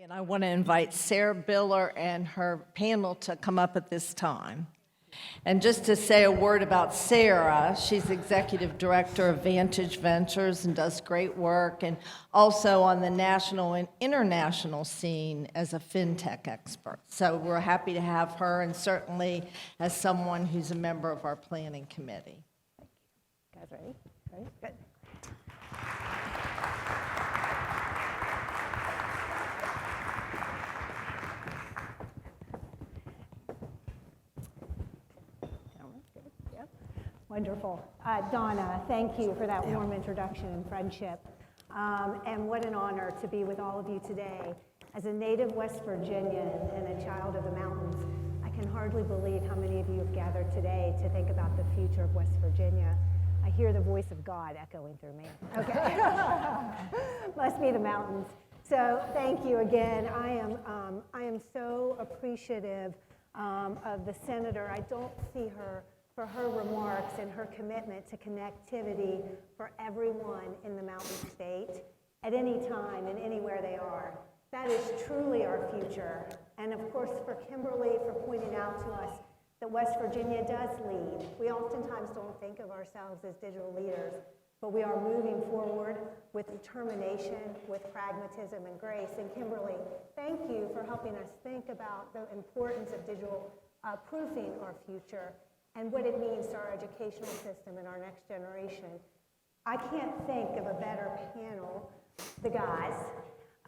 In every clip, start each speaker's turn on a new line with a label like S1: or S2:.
S1: And I want to invite Sarah Biller and her panel to come up at this time. And just to say a word about Sarah, she's Executive Director of Vantage Ventures and does great work, and also on the national and international scene as a fintech expert. So we're happy to have her, and certainly as someone who's a member of our planning committee.
S2: You guys ready? Ready? Good. Wonderful. Donna, thank you for that warm introduction and friendship. And what an honor to be with all of you today. As a native West Virginian and a child of the mountains, I can hardly believe how many of you have gathered today to think about the future of West Virginia. I hear the voice of God echoing through me. Okay. Must be the mountains. So thank you again. I am so appreciative of the senator. I don't see her for her remarks and her commitment to connectivity for everyone in the Mountain State at any time and anywhere they are. That is truly our future. And of course, for Kimberly for pointing out to us that West Virginia does lead. We oftentimes don't think of ourselves as digital leaders, but we are moving forward with determination, with pragmatism and grace. And Kimberly, thank you for helping us think about the importance of digital proofing our future and what it means to our educational system and our next generation. I can't think of a better panel, the guys,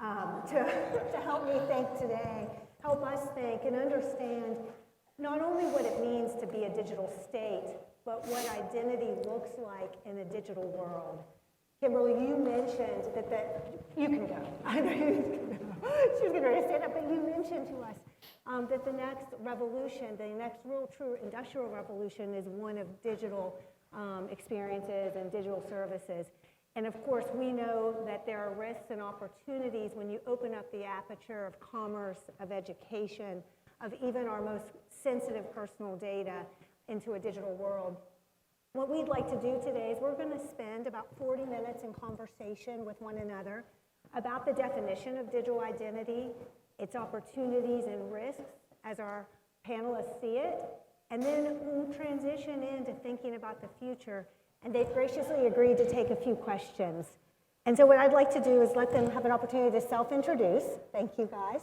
S2: to help me think today, help us think and understand not only what it means to be a digital state, but what identity looks like in a digital world. Kimberly, you mentioned that you can go. I know you can go. She was getting ready to stand up, but you mentioned to us that the next revolution, the next real true industrial revolution is one of digital experiences and digital services. And of course, we know that there are risks and opportunities when you open up the aperture of commerce, of education, of even our most sensitive personal data into a digital world. What we'd like to do today is we're going to spend about 40 minutes in conversation with one another about the definition of digital identity, its opportunities and risks as our panelists see it, and then we'll transition into thinking about the future. And they've graciously agreed to take a few questions. And so what I'd like to do is let them have an opportunity to self-introduce. Thank you, guys.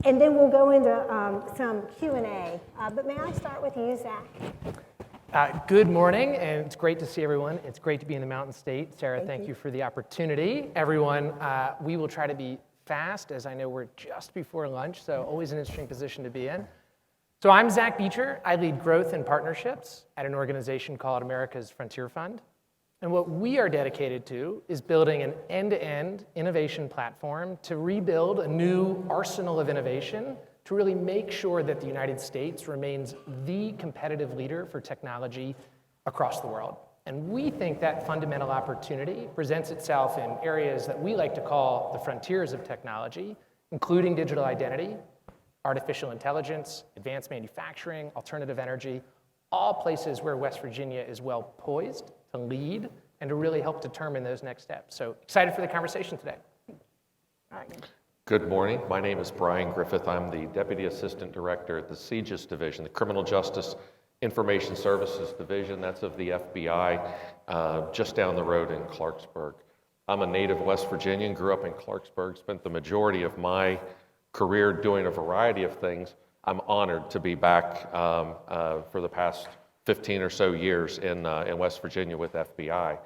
S2: And then we'll go into some Q&A. But may I start with you, Zach?
S3: Good morning, and it's great to see everyone. It's great to be in the Mountain State. Sarah, thank you for the opportunity. Everyone, we will try to be fast, as I know we're just before lunch, so always an interesting position to be in. So I'm Zach Beecher. I lead growth and partnerships at an organization called America's Frontier Fund. And what we are dedicated to is building an end-to-end innovation platform to rebuild a new arsenal of innovation to really make sure that the United States remains the competitive leader for technology across the world. And we think that fundamental opportunity presents itself in areas that we like to call the frontiers of technology, including digital identity, artificial intelligence, advanced manufacturing, alternative energy, all places where West Virginia is well poised to lead and to really help determine those next steps. So excited for the conversation today.
S2: All right.
S4: Good morning. My name is Brian Griffith. I'm the Deputy Assistant Director at the CJIS Division, the Criminal Justice Information Services Division. That's of the FBI, just down the road in Clarksburg. I'm a native West Virginian, grew up in Clarksburg, spent the majority of my career doing a variety of things. I'm honored to be back for the past 15 or so years in West Virginia with FBI.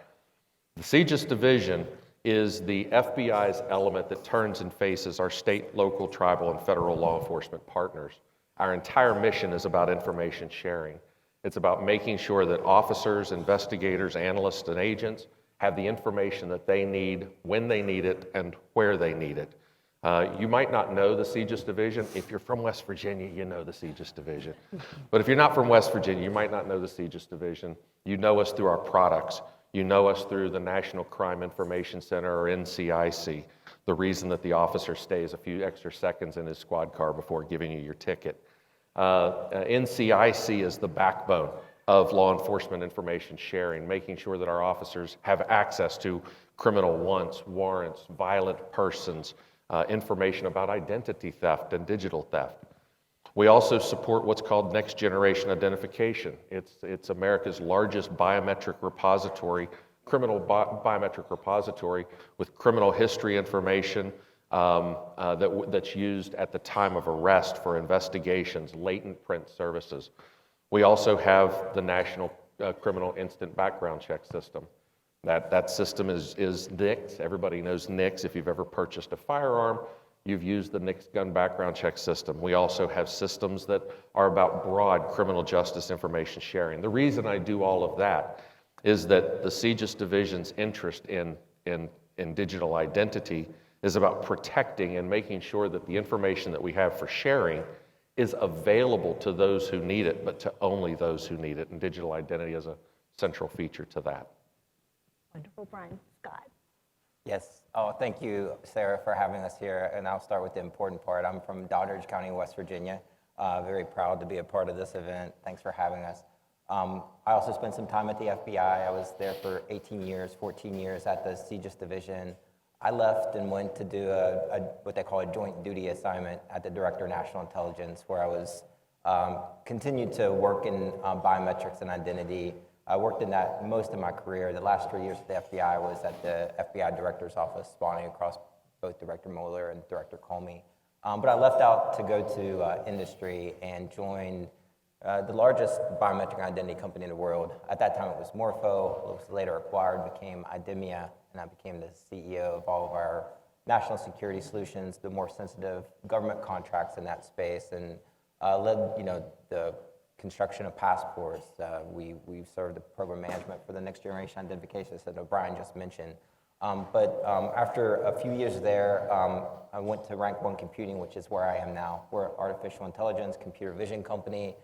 S4: The CJIS Division is the FBI's element that turns and faces our state, local, tribal, and federal law enforcement partners. Our entire mission is about information sharing. It's about making sure that officers, investigators, analysts, and agents have the information that they need when they need it and where they need it. You might not know the CJIS Division. If you're from West Virginia, you know the CJIS Division. But if you're not from West Virginia, you might not know the CJIS Division. You know us through our products. You know us through the National Crime Information Center, or NCIC, the reason that the officer stays a few extra seconds in his squad car before giving you your ticket. NCIC is the backbone of law enforcement information sharing, making sure that our officers have access to criminal warrants, violent persons, information about identity theft and digital theft. We also support what's called next generation identification. It's America's largest biometric repository, biometric repository with criminal history information that's used at the time of arrest for investigations, latent print services. We also have the National Criminal Instant Background Check System. That system is NICS. Everybody knows NICS. If you've ever purchased a firearm, you've used the NICS gun background check system. We also have systems that are about broad criminal justice information sharing. The reason I do all of that is that the CJIS Division's interest in digital identity is about protecting and making sure that the information that we have for sharing is available to those who need it, but to only those who need it. And digital identity is a central feature to that.
S2: Wonderful, Brian. Scott.
S5: Yes. Oh, thank you, Sarah, for having us here. And I'll start with the important part. I'm from Doddridge County, West Virginia. Very proud to be a part of this event. Thanks for having us. I also spent some time at the FBI. I was there for 18 years, 14 years at the CJIS Division. I left and went to do what they call a joint duty assignment at the Director of National Intelligence, where I was continued to work in biometrics and identity. I worked in that most of my career. The last 3 years at the FBI was at the FBI Director's Office, spanning across both Director Mueller and Director Comey. But I left out to go to industry and joined the largest biometric identity company in the world. At that time, it was Morpho. It was later acquired, became IDEMIA, and I became the CEO of all of our national security solutions, the more sensitive government contracts in that space, and led, the construction of passports. We served the program management for the next generation identification that O'Brien just mentioned. But after a few years there, I went to Rank 1 Computing, which is where I am now. We're an artificial intelligence, computer vision company.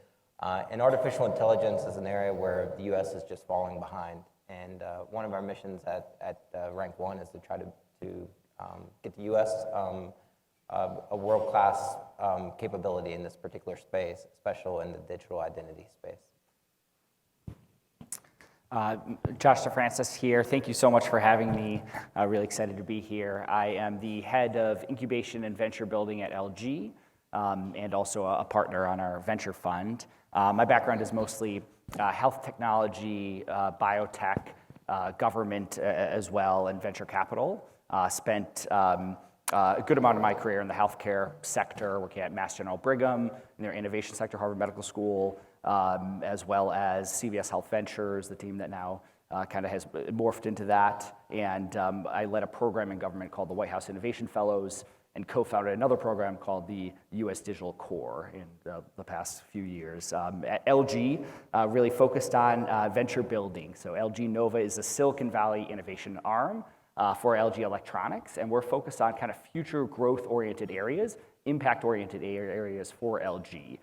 S5: And artificial intelligence is an area where the U.S. is just falling behind. And one of our missions at Rank 1 is to try to get the U.S. A world-class capability in this particular space, especially in the digital identity space.
S6: Josh DeFrancis here. Thank you so much for having me. Really excited to be here. I am the head of incubation and venture building at LG, and also a partner on our venture fund. My background is mostly health technology, biotech, government as well, and venture capital. Spent a good amount of my career in the healthcare sector, working at Mass General Brigham, in their innovation sector, Harvard Medical School, as well as CVS Health Ventures, the team that now kind of has morphed into that. And I led a program in government called the White House Innovation Fellows, and co-founded another program called the U.S. Digital Core in the past few years. At LG, really focused on venture building. So LG Nova is a Silicon Valley innovation arm for LG Electronics, and we're focused on kind of future growth-oriented areas, impact-oriented areas for LG.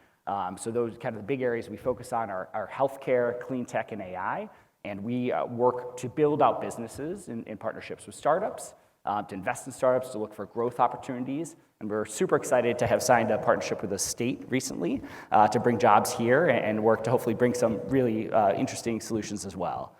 S6: So those kind of the big areas we focus on are healthcare, clean tech, and AI, and we work to build out businesses in partnerships with startups, to invest in startups, to look for growth opportunities. And we're super excited to have signed a partnership with the state recently to bring jobs here and work to hopefully bring some really interesting solutions as well.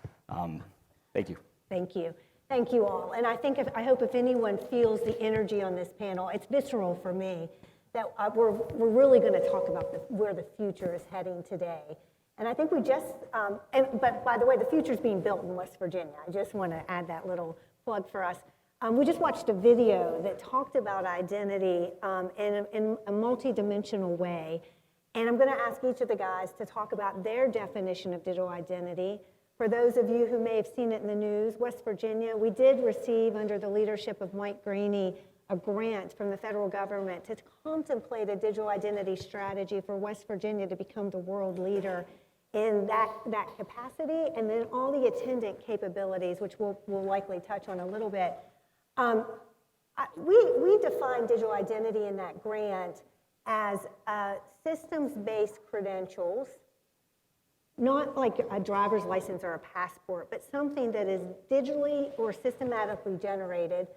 S6: Thank you.
S2: Thank you. Thank you all. And I hope if anyone feels the energy on this panel, it's visceral for me, that we're really going to talk about where the future is heading today. And I think we just, but by the way, the future is being built in West Virginia. I just want to add that little plug for us. We just watched a video that talked about identity in a multi-dimensional way. And I'm going to ask each of the guys to talk about their definition of digital identity. For those of you who may have seen it in the news, West Virginia, we did receive, under the leadership of Mike Graney, a grant from the federal government to contemplate a digital identity strategy for West Virginia to become the world leader in that capacity, and then all the attendant capabilities, which we'll likely touch on a little bit. We define digital identity in that grant as systems-based credentials, not like a driver's license or a passport, but something that is digitally or systematically generated,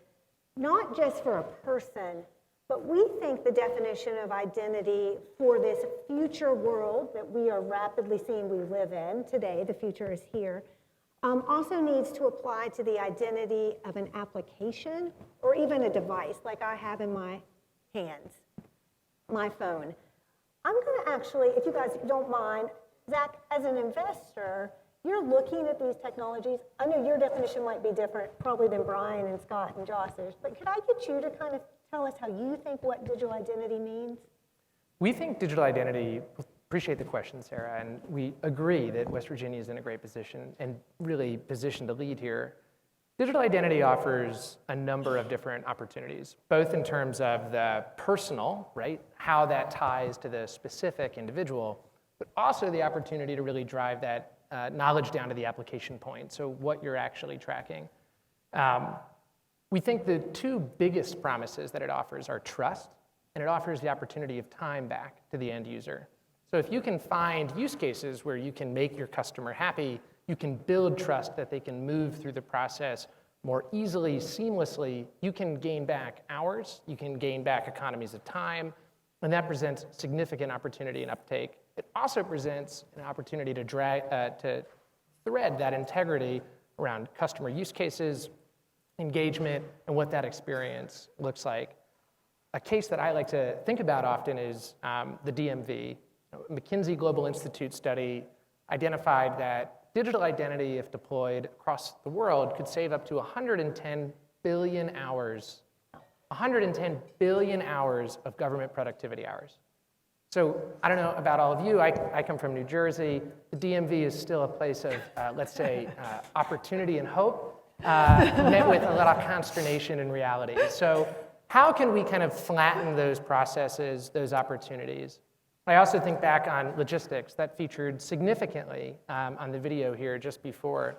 S2: not just for a person, but we think the definition of identity for this future world that we are rapidly seeing we live in today, the future is here, also needs to apply to the identity of an application or even a device like I have in my hands, my phone. I'm going to actually, if you guys don't mind, Zach, as an investor, you're looking at these technologies. I know your definition might be different probably than Brian and Scott and Josh's, but could I get you to kind of tell us how you think what digital identity means?
S3: We think digital identity, appreciate the question, Sarah, and we agree that West Virginia is in a great position and really positioned to lead here. Digital identity offers a number of different opportunities, both in terms of the personal, right, how that ties to the specific individual, but also the opportunity to really drive that knowledge down to the application point, so what you're actually tracking. We think the two biggest promises that it offers are trust, and it offers the opportunity of time back to the end user. So if you can find use cases where you can make your customer happy, you can build trust that they can move through the process more easily, seamlessly, you can gain back hours, you can gain back economies of time, and that presents significant opportunity and uptake. It also presents an opportunity to thread that integrity around customer use cases, engagement, and what that experience looks like. A case that I like to think about often is the DMV. A McKinsey Global Institute study identified that digital identity, if deployed across the world, could save up to 110 billion hours, 110 billion hours of government productivity hours. So I don't know about all of you, I come from New Jersey. The DMV is still a place of, let's say, opportunity and hope, met with a lot of consternation and reality. So how can we kind of flatten those processes, those opportunities? I also think back on logistics that featured significantly on the video here just before.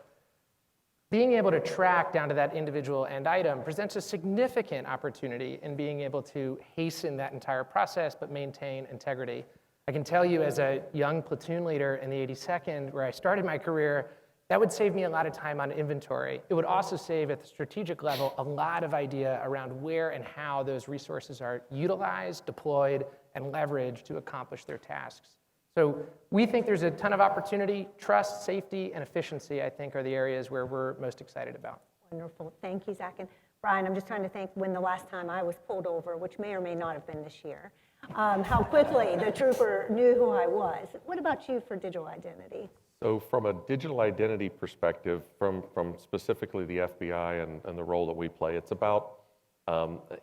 S3: Being able to track down to that individual end item presents a significant opportunity in being able to hasten that entire process but maintain integrity. I can tell you as a young platoon leader in the 82nd, where I started my career, that would save me a lot of time on inventory. It would also save at the strategic level a lot of idea around where and how those resources are utilized, deployed, and leveraged to accomplish their tasks. So we think there's a ton of opportunity. Trust, safety, and efficiency, I think, are the areas where we're most excited about.
S2: Wonderful. Thank you, Zach. And Brian, I'm just trying to think when the last time I was pulled over, which may or may not have been this year, how quickly the trooper knew who I was. What about you for digital identity?
S4: So from a digital identity perspective, from specifically the FBI and the role that we play, it's about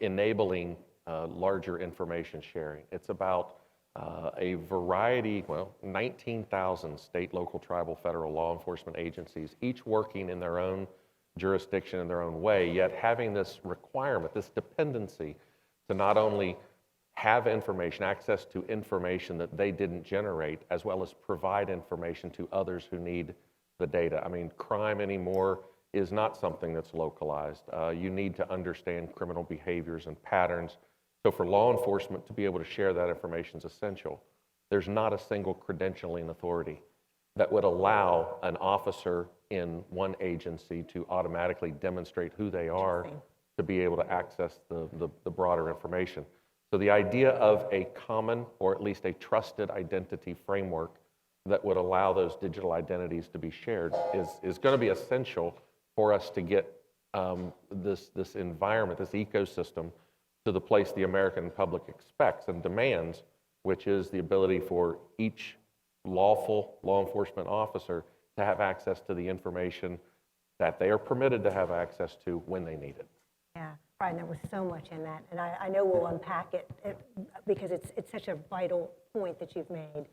S4: enabling larger information sharing. It's about a variety, 19,000 state, local, tribal, federal law enforcement agencies, each working in their own jurisdiction in their own way, yet having this requirement, this dependency to not only have information, access to information that they didn't generate, as well as provide information to others who need the data. I mean, crime anymore is not something that's localized. You need to understand criminal behaviors and patterns. So for law enforcement to be able to share that information is essential. There's not a single credentialing authority that would allow an officer in one agency to automatically demonstrate who they are to be able to access the broader information. So the idea of a common, or at least a trusted identity framework that would allow those digital identities to be shared is going to be essential for us to get this environment, this ecosystem, to the place the American public expects and demands, which is the ability for each lawful law enforcement officer to have access to the information that they are permitted to have access to when they need it.
S2: Yeah, Brian, there was so much in that, and I know we'll unpack it because it's such a vital point that you've made,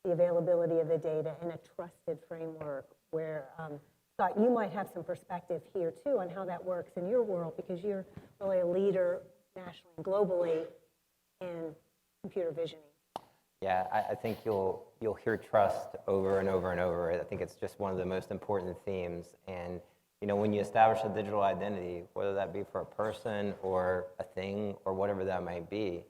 S2: the availability of the data in a trusted framework where, Scott, you might have some perspective here too on how that works in your world because you're really a leader nationally and globally in computer visioning.
S5: Yeah, I think you'll hear trust over and over and over. I think it's just one of the most important themes. And you know, when you establish a digital identity, whether that be for a person or a thing or whatever that might be,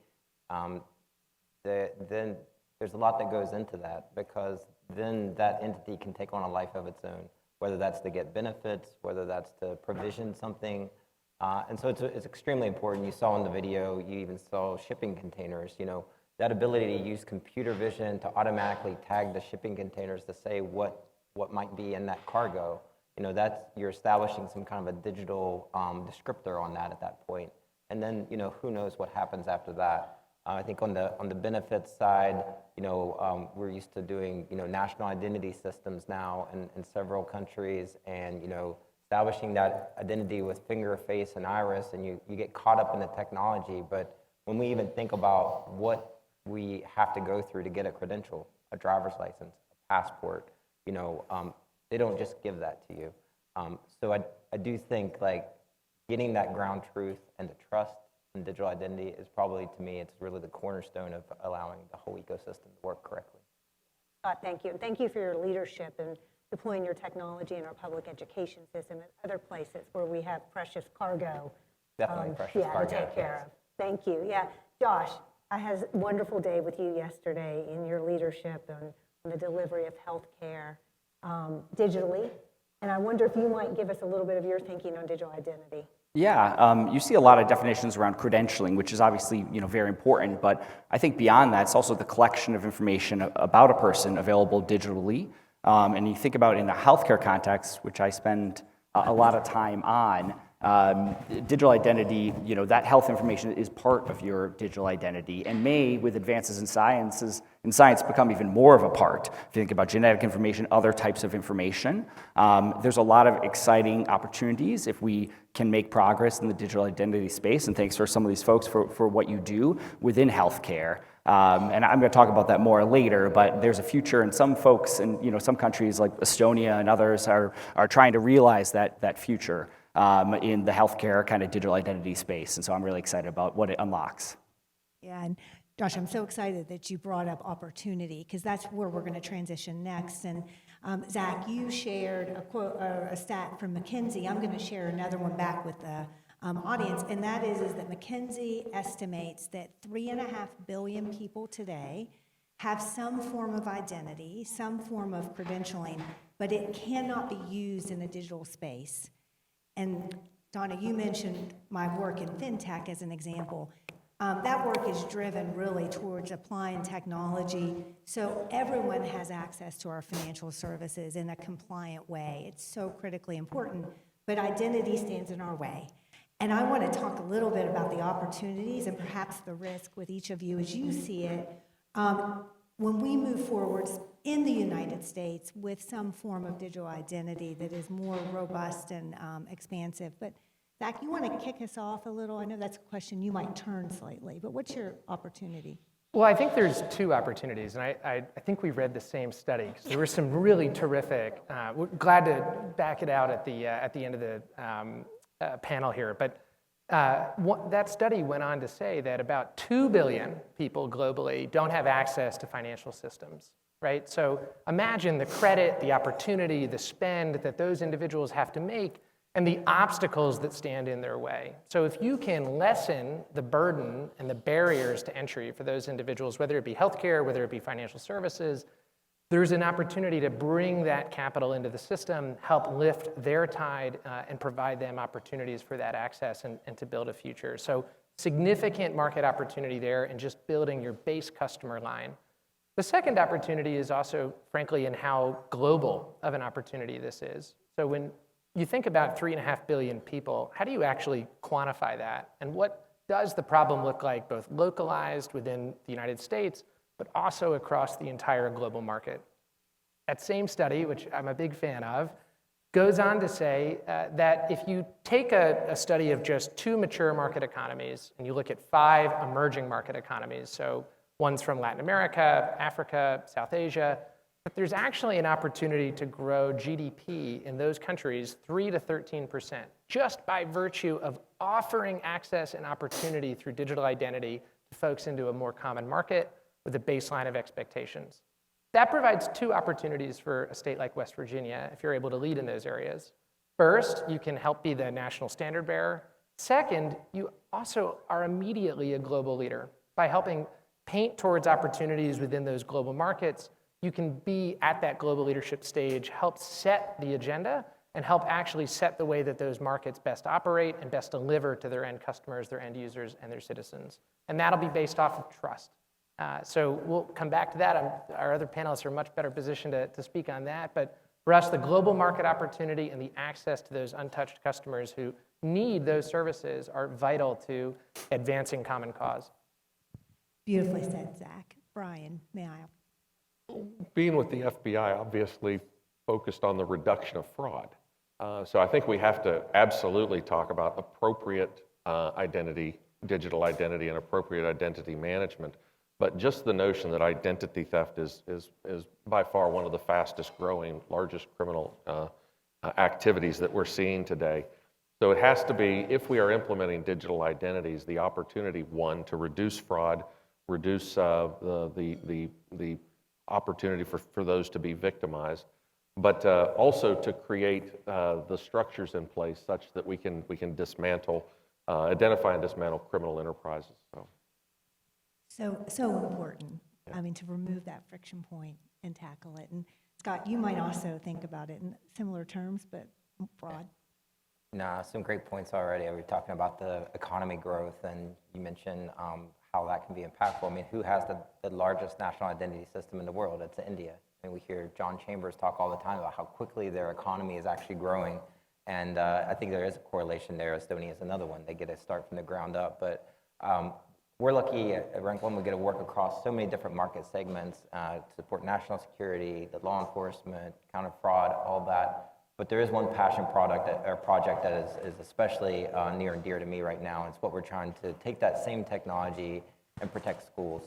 S5: then there's a lot that goes into that because then that entity can take on a life of its own, whether that's to get benefits, whether that's to provision something. And so it's extremely important. You saw in the video, you even saw shipping containers, you know, that ability to use computer vision to automatically tag the shipping containers to say what might be in that cargo you're establishing some kind of a digital descriptor on that at that point. And then, who knows what happens after that. I think on the benefits side, we're used to doing, national identity systems now in several countries, and, establishing that identity with finger, face, and iris, and you get caught up in the technology. But when we even think about what we have to go through to get a credential, a driver's license, a passport, they don't just give that to you. So I do think getting that ground truth and the trust in digital identity is probably, to me, it's really the cornerstone of allowing the whole ecosystem to work correctly.
S2: Thank you. And thank you for your leadership in deploying your technology in our public education system and other places where we have precious cargo.
S5: Definitely precious cargo.
S2: To take care of. Thank you. Yeah. Josh, I had a wonderful day with you yesterday in your leadership on the delivery of healthcare digitally. And I wonder if you might give us a little bit of your thinking on digital identity.
S6: Yeah, you see a lot of definitions around credentialing, which is obviously very important. But I think beyond that, it's also the collection of information about a person available digitally. And you think about in the healthcare context, which I spend a lot of time on, digital identity, that health information is part of your digital identity, and may, with advances in science, become even more of a part. If you think about genetic information, other types of information, there's a lot of exciting opportunities if we can make progress in the digital identity space. And thanks for some of these folks for what you do within healthcare. And I'm going to talk about that more later, but there's a future, and some folks in some countries like Estonia and others are trying to realize that future in the healthcare kind of digital identity space. And so I'm really excited about what it unlocks.
S7: Yeah, and Josh, I'm so excited that you brought up opportunity, because that's where we're going to transition next. And Zach, you shared a quote, a stat from McKinsey. I'm going to share another one back with the audience, and that is that McKinsey estimates that 3.5 billion people today have some form of identity, some form of credentialing, but it cannot be used in a digital space. And Donna, you mentioned my work in fintech as an example. That work is driven really towards applying technology so everyone has access to our financial services in a compliant way. It's so critically important, but identity stands in our way. And I want to talk a little bit about the opportunities and perhaps the risk with each of you as you see it when we move forward in the United States with some form of digital identity that is more robust and expansive. But Zach, you want to kick us off a little? I know that's a question you might turn slightly, but what's your opportunity?
S3: Well, I think there's two opportunities, and I think we read the same study, because there were some really terrific, we're glad to back it out at the end of the panel here, but that study went on to say that about 2 billion people globally don't have access to financial systems, right? So imagine the credit, the opportunity, the spend that those individuals have to make, and the obstacles that stand in their way. So if you can lessen the burden and the barriers to entry for those individuals, whether it be healthcare, whether it be financial services, there's an opportunity to bring that capital into the system, help lift their tide, and provide them opportunities for that access and to build a future. So significant market opportunity there in just building your base customer line. The second opportunity is also, frankly, in how global of an opportunity this is. So when you think about 3.5 billion people, how do you actually quantify that? And what does the problem look like, both localized within the United States, but also across the entire global market? That same study, which I'm a big fan of, goes on to say that if you take a study of just 2 mature market economies, and you look at 5 emerging market economies, so one's from Latin America, Africa, South Asia, but there's actually an opportunity to grow GDP in those countries 3 to 13%, just by virtue of offering access and opportunity through digital identity to folks into a more common market with a baseline of expectations. That provides 2 opportunities for a state like West Virginia if you're able to lead in those areas. First, you can help be the national standard bearer. Second, you also are immediately a global leader. By helping paint towards opportunities within those global markets, you can be at that global leadership stage, help set the agenda, and help actually set the way that those markets best operate and best deliver to their end customers, their end users, and their citizens. And that'll be based off of trust. So we'll come back to that. Our other panelists are much better positioned to speak on that. But For us, the global market opportunity and the access to those untouched customers who need those services are vital to advancing common cause.
S7: Beautifully said, Zach. Brian, may I?
S4: Being with the FBI, obviously focused on the reduction of fraud. So I think we have to absolutely talk about appropriate identity, digital identity, and appropriate identity management. But just the notion that identity theft is by far one of the fastest growing, largest criminal activities that we're seeing today. So it has to be, if we are implementing digital identities, the opportunity, one, to reduce fraud, reduce the opportunity for those to be victimized, but also to create the structures in place such that we can dismantle, identify and dismantle criminal enterprises.
S7: So important. I mean, to remove that friction point and tackle it. And Scott, you might also think about it in similar terms, but fraud.
S5: Nah, some great points already. We were talking about the economy growth, and you mentioned how that can be impactful. I mean, who has the largest national identity system in the world? It's India. And we hear John Chambers talk all the time about how quickly their economy is actually growing. And I think there is a correlation there. Estonia is another one. They get to start from the ground up. But we're lucky at Rank 1, we get to work across so many different market segments to support national security, the law enforcement, counter fraud, all that. But there is one passion project that is especially near and dear to me right now. It's what we're trying to take that same technology and protect schools.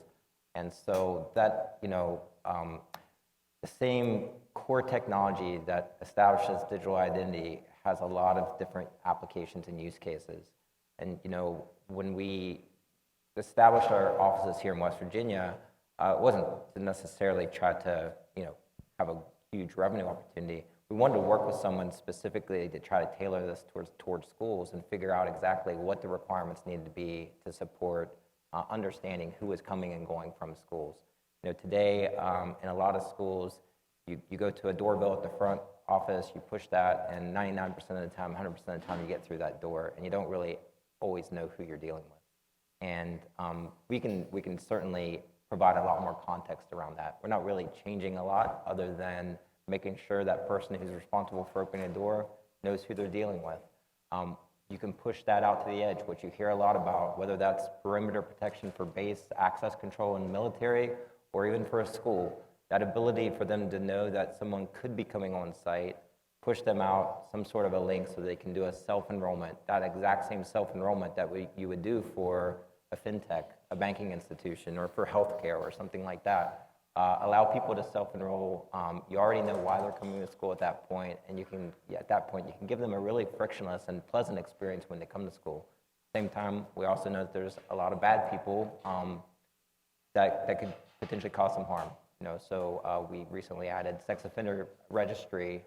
S5: And so that, the same core technology that establishes digital identity has a lot of different applications and use cases. And, when we established our offices here in West Virginia, it wasn't to necessarily try to, have a huge revenue opportunity. We wanted to work with someone specifically to try to tailor this towards schools and figure out exactly what the requirements needed to be to support understanding who is coming and going from schools. Today in a lot of schools, you go to a doorbell at the front office, you push that, and 99% of the time, 100% of the time, you get through that door, and you don't really always know who you're dealing with. And we can certainly provide a lot more context around that. We're not really changing a lot other than making sure that person who's responsible for opening a door knows who they're dealing with. You can push that out to the edge, which you hear a lot about, whether that's perimeter protection for base access control in the military or even for a school. That ability for them to know that someone could be coming on site, push them out some sort of a link so they can do a self-enrollment, that exact same self-enrollment that you would do for a fintech, a banking institution, or for healthcare or something like that. Allow people to self-enroll. You already know why they're coming to school at that point, and at that point, you can give them a really frictionless and pleasant experience when they come to school. At the same time, we also know that there's a lot of bad people that could potentially cause some harm. So we recently added sex offender registry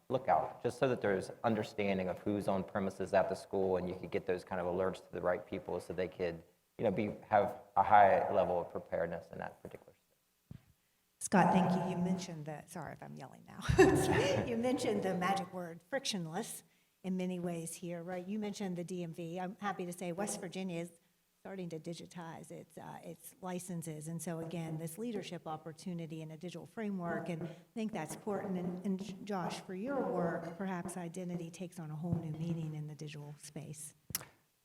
S5: lookout, just so that there's understanding of who's on premises at the school, and you could get those kind of alerts to the right people, so they could, have a high level of preparedness in that particular.
S7: Scott, thank you. You mentioned sorry if I'm yelling now. You mentioned the magic word, frictionless, in many ways here, right? You mentioned the DMV. I'm happy to say West Virginia is starting to digitize its licenses. And so again, this leadership opportunity in a digital framework, and I think that's important. And Josh, for your work, perhaps identity takes on a whole new meaning in the digital space.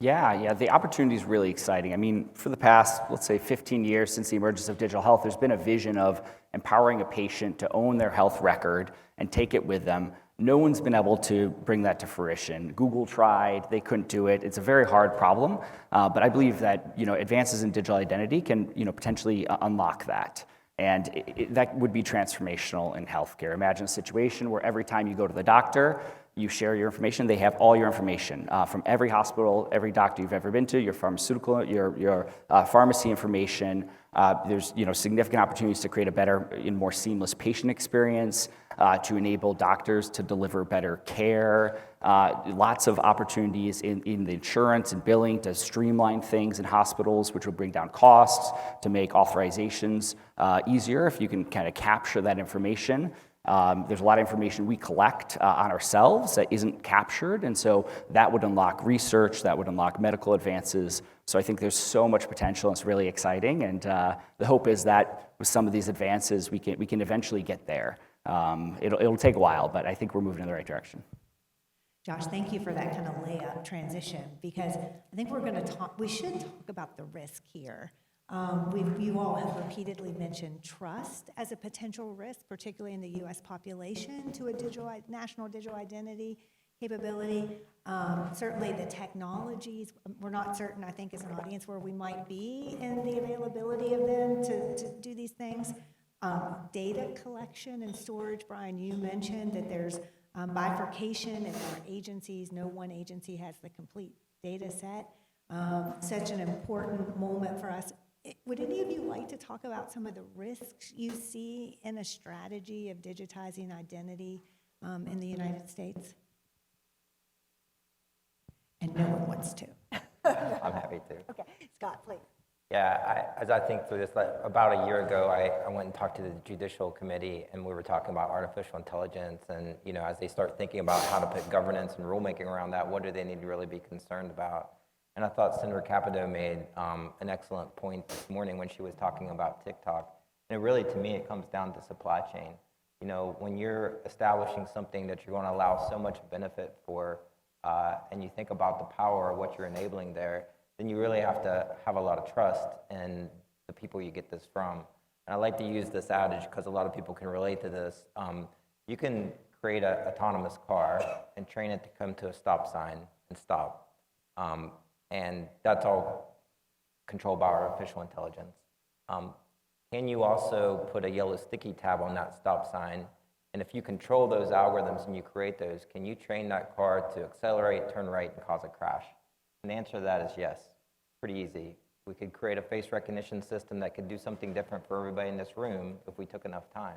S6: Yeah, the opportunity is really exciting. I mean, for the past, let's say, 15 years since the emergence of digital health, there's been a vision of empowering a patient to own their health record and take it with them. No one's been able to bring that to fruition. Google tried, they couldn't do it. It's a very hard problem, but I believe that advances in digital identity can potentially unlock that. And that would be transformational in healthcare. Imagine a situation where every time you go to the doctor, you share your information, they have all your information from every hospital, every doctor you've ever been to, your pharmaceutical, your pharmacy information. There's significant opportunities to create a better and more seamless patient experience, to enable doctors to deliver better care. Lots of opportunities in the insurance and billing to streamline things in hospitals, which will bring down costs, to make authorizations easier if you can kind of capture that information. There's a lot of information we collect on ourselves that isn't captured, and so that would unlock research, that would unlock medical advances. So I think there's so much potential, and it's really exciting, and the hope is that with some of these advances, we can eventually get there. It'll take a while, but I think we're moving in the right direction.
S7: Josh, thank you for that kind of layup transition, because I think we should talk about the risk here. You all have repeatedly mentioned trust as a potential risk, particularly in the U.S. population, to a national digital identity capability. Certainly the technologies, we're not certain, I think, as an audience, where we might be in the availability of them to do these things. Data collection and storage, Brian, you mentioned that there's bifurcation in our agencies. No one agency has the complete data set. Such an important moment for us. Would any of you like to talk about some of the risks you see in a strategy of digitizing identity in the United States? And no one wants to.
S5: I'm happy to.
S2: Okay, Scott, please.
S5: Yeah, as I think through this, about a year ago, I went and talked to the Judicial Committee, and we were talking about artificial intelligence, and as they start thinking about how to put governance and rulemaking around that, what do they need to really be concerned about? And I thought Senator Capito made an excellent point this morning when she was talking about TikTok. And really, to me, it comes down to supply chain. When you're establishing something that you're going to allow so much benefit for, and you think about the power of what you're enabling there, then you really have to have a lot of trust in the people you get this from. And I like to use this adage because a lot of people can relate to this. You can create an autonomous car and train it to come to a stop sign and stop. And that's all controlled by artificial intelligence. Can you also put a yellow sticky tab on that stop sign? And if you control those algorithms and you create those, can you train that car to accelerate, turn right, and cause a crash? And the answer to that is yes. Pretty easy. We could create a face recognition system that could do something different for everybody in this room if we took enough time.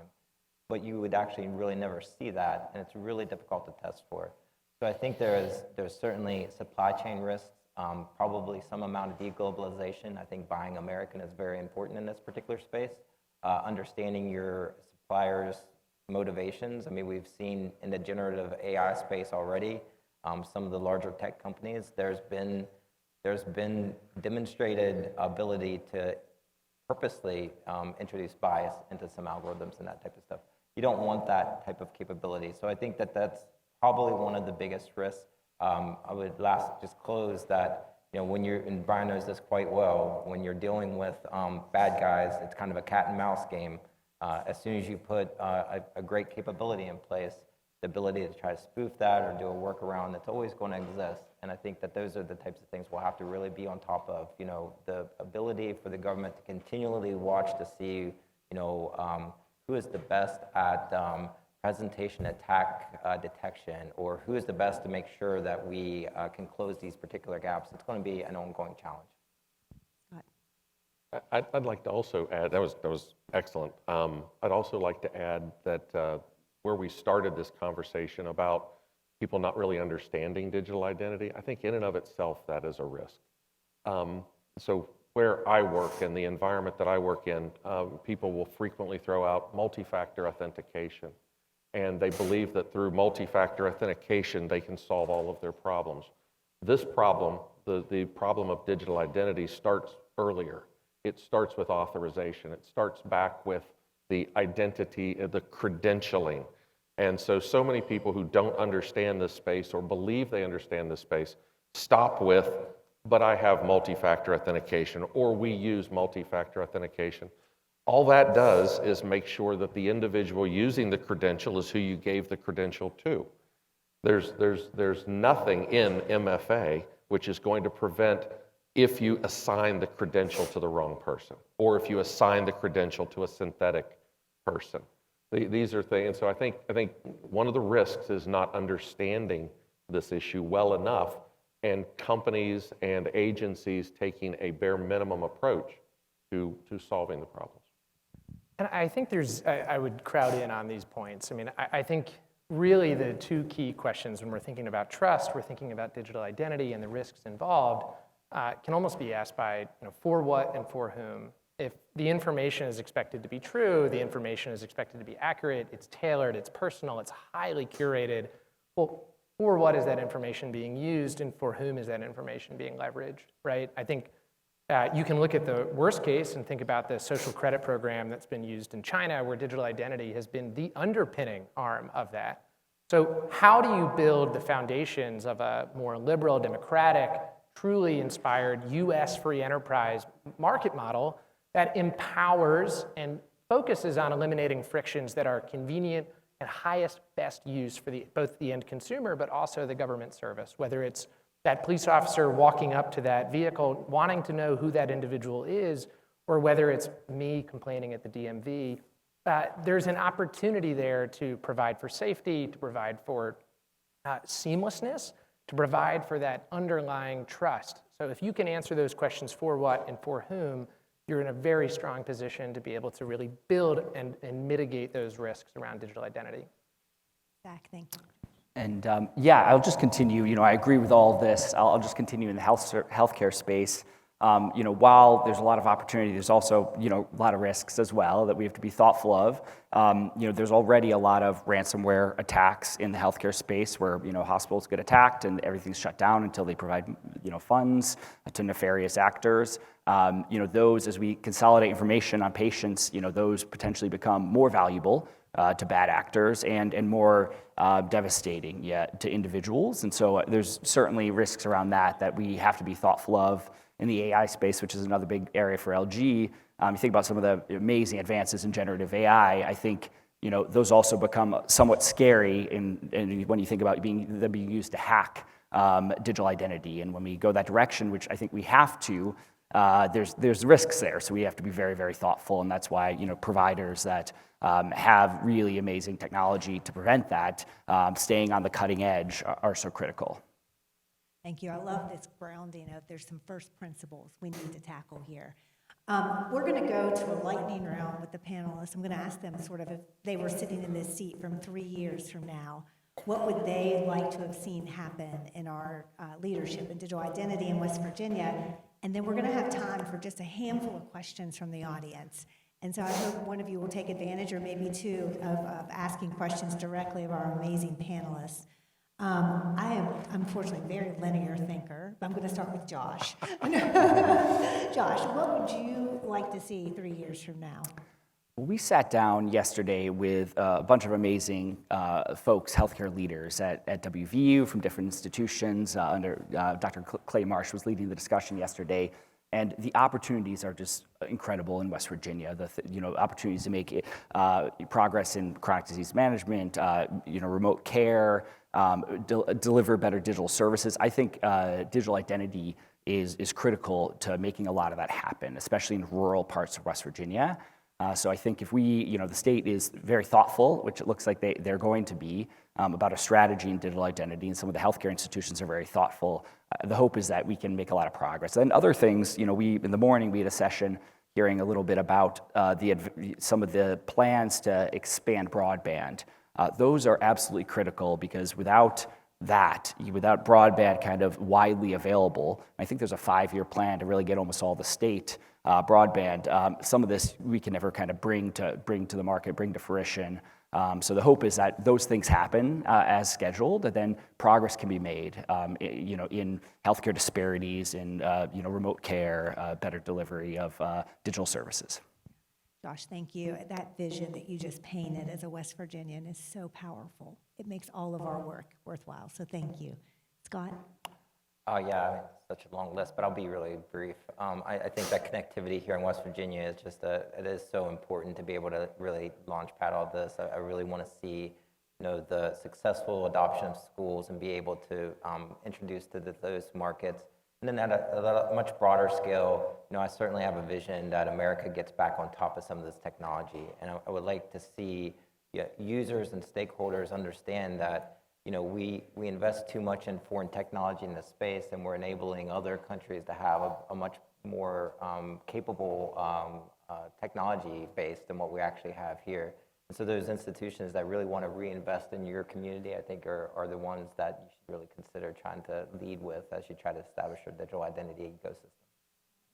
S5: But you would actually really never see that, and it's really difficult to test for. So I think there's certainly supply chain risks, probably some amount of deglobalization. I think buying American is very important in this particular space. Understanding your suppliers' motivations. I mean, we've seen in the generative AI space already, some of the larger tech companies, there's been demonstrated ability to purposely introduce bias into some algorithms and that type of stuff. You don't want that type of capability. So I think that that's probably one of the biggest risks. I would just close that, when you're, and Brian knows this quite well, when you're dealing with bad guys, it's kind of a cat and mouse game. As soon as you put a great capability in place, the ability to try to spoof that or do a workaround, that's always going to exist. And I think that those are the types of things we'll have to really be on top of. The ability for the government to continually watch to see, who is the best at presentation attack detection, or who is the best to make sure that we can close these particular gaps. It's going to be an ongoing challenge.
S4: I'd like to also add, that was excellent. I'd also like to add that where we started this conversation about people not really understanding digital identity, I think in and of itself that is a risk. So where I work and the environment that I work in, people will frequently throw out multi-factor authentication. And they believe that through multi-factor authentication, they can solve all of their problems. This problem, the problem of digital identity, starts earlier. It starts with authorization. It starts back with the identity, the credentialing. And so many people who don't understand this space or believe they understand this space stop with, but I have multi-factor authentication, or we use multi-factor authentication. All that does is make sure that the individual using the credential is who you gave the credential to. There's nothing in MFA which is going to prevent if you assign the credential to the wrong person, or if you assign the credential to a synthetic person. These are things, and so I think one of the risks is not understanding this issue well enough, and companies and agencies taking a bare minimum approach to solving the problems.
S3: And I think I would crowd in on these points. I mean, I think really the two key questions when we're thinking about trust, we're thinking about digital identity and the risks involved, can almost be asked by, for what and for whom. If the information is expected to be true, the information is expected to be accurate, it's tailored, it's personal, it's highly curated, well, for what is that information being used and for whom is that information being leveraged, right? I think You can look at the worst case and think about the social credit program that's been used in China, where digital identity has been the underpinning arm of that. So how do you build the foundations of a more liberal, democratic, truly inspired US free enterprise market model that empowers and focuses on eliminating frictions that are convenient and highest best use for both the end consumer, but also the government service, whether it's that police officer walking up to that vehicle wanting to know who that individual is, or whether it's me complaining at the DMV. There's an opportunity there to provide for safety, to provide for seamlessness, to provide for that underlying trust. So if you can answer those questions, for what and for whom, you're in a very strong position to be able to really build and mitigate those risks around digital identity.
S7: Zach, thank you.
S6: And I'll just continue. I agree with all of this. I'll just continue in the healthcare space. While there's a lot of opportunity, there's also, a lot of risks as well that we have to be thoughtful of. There's already a lot of ransomware attacks in the healthcare space where, hospitals get attacked and everything's shut down until they provide, funds to nefarious actors. Those, as we consolidate information on patients, those potentially become more valuable to bad actors and more devastating to individuals. And so there's certainly risks around that we have to be thoughtful of. In the AI space, which is another big area for LG, you think about some of the amazing advances in generative AI, I think those also become somewhat scary and when you think about them being used to hack digital identity. And when we go that direction, which I think we have to, there's risks there. So we have to be very, very thoughtful, and that's why providers that have really amazing technology to prevent that, staying on the cutting edge are so critical.
S7: Thank you. I love this grounding of there's some first principles we need to tackle here. We're going to go to a lightning round with the panelists. I'm going to ask them sort of if they were sitting in this seat from 3 years from now, what would they like to have seen happen in our leadership in digital identity in West Virginia? And then we're going to have time for just a handful of questions from the audience. And so I hope one of you will take advantage, or maybe two, of asking questions directly of our amazing panelists. I am, unfortunately, a very linear thinker, but I'm going to start with Josh. Josh, what would you like to see 3 years from now?
S6: We sat down yesterday with a bunch of amazing folks, healthcare leaders at WVU from different institutions. Under Dr. Clay Marsh was leading the discussion yesterday. And the opportunities are just incredible in West Virginia. The opportunities to make progress in chronic disease management, remote care, deliver better digital services. I think digital identity is critical to making a lot of that happen, especially in rural parts of West Virginia. So I think if the state is very thoughtful, which it looks like they're going to be, about a strategy in digital identity, and some of the healthcare institutions are very thoughtful, the hope is that we can make a lot of progress. And other things, in the morning we had a session hearing a little bit about some of the plans to expand broadband. Those are absolutely critical because without broadband kind of widely available, I think there's a 5-year plan to really get almost all the state broadband. Some of this we can never kind of bring to the market, bring to fruition. So the hope is that those things happen as scheduled, and then progress can be made, in healthcare disparities, in remote care, better delivery of digital services.
S7: Josh, thank you. That vision that you just painted as a West Virginian is so powerful. It makes all of our work worthwhile, so thank you. Scott?
S5: Oh, yeah, such a long list, but I'll be really brief. I think that connectivity here in West Virginia is it is so important to be able to really launch pad all this. I really want to see, the successful adoption of schools and be able to introduce to those markets. And then at a much broader scale, I certainly have a vision that America gets back on top of some of this technology. And I would like to see users and stakeholders understand that we invest too much in foreign technology in this space, and we're enabling other countries to have a much more capable technology base than what we actually have here. And so those institutions that really want to reinvest in your community, I think, are the ones that you should really consider trying to lead with as you try to establish your digital identity ecosystem.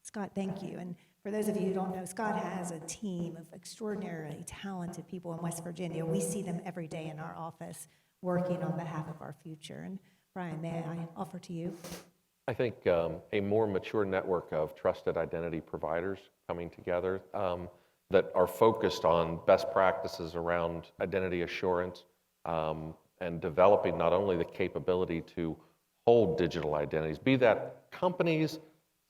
S7: Scott, thank you. And for those of you who don't know, Scott has a team of extraordinarily talented people in West Virginia. We see them every day in our office, working on behalf of our future. And Brian, may I offer to you?
S4: I think a more mature network of trusted identity providers coming together that are focused on best practices around identity assurance and developing not only the capability to hold digital identities, be that companies,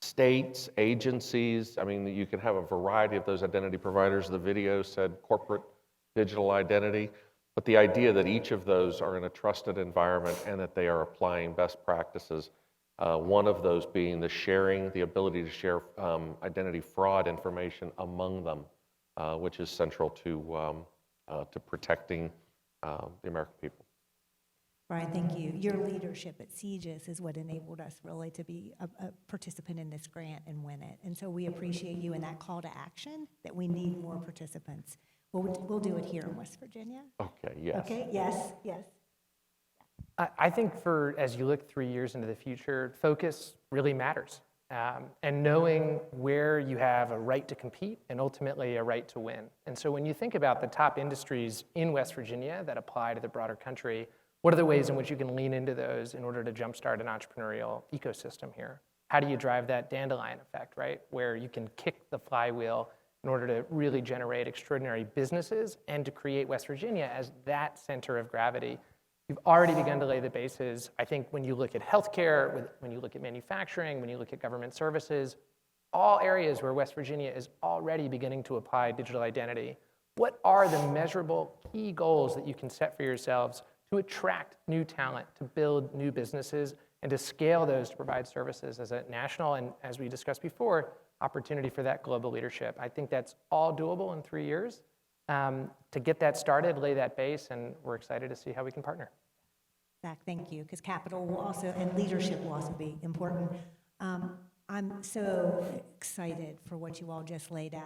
S4: states, agencies. I mean, you can have a variety of those identity providers. The video said corporate digital identity, but the idea that each of those are in a trusted environment and that they are applying best practices. One of those being the ability to share identity fraud information among them, which is central to protecting the American people.
S7: Brian, thank you. Your leadership at CGIS is what enabled us really to be a participant in this grant and win it. And so we appreciate you in that call to action that we need more participants. We'll do it here in West Virginia.
S4: Okay, yes.
S7: Okay, yes, yes.
S3: I think as you look 3 years into the future, focus really matters. And knowing where you have a right to compete and ultimately a right to win. And so when you think about the top industries in West Virginia that apply to the broader country, what are the ways in which you can lean into those in order to jumpstart an entrepreneurial ecosystem here? How do you drive that dandelion effect, right? Where you can kick the flywheel in order to really generate extraordinary businesses and to create West Virginia as that center of gravity. You've already begun to lay the bases. I think when you look at healthcare, when you look at manufacturing, when you look at government services, all areas where West Virginia is already beginning to apply digital identity. What are the measurable key goals that you can set for yourselves to attract new talent, to build new businesses, and to scale those to provide services as a national and, as we discussed before, opportunity for that global leadership? I think that's all doable in 3 years. To get that started, lay that base, and we're excited to see how we can partner.
S7: Zach, thank you, because capital will also, and leadership will also be important. I'm so excited for what you all just laid out.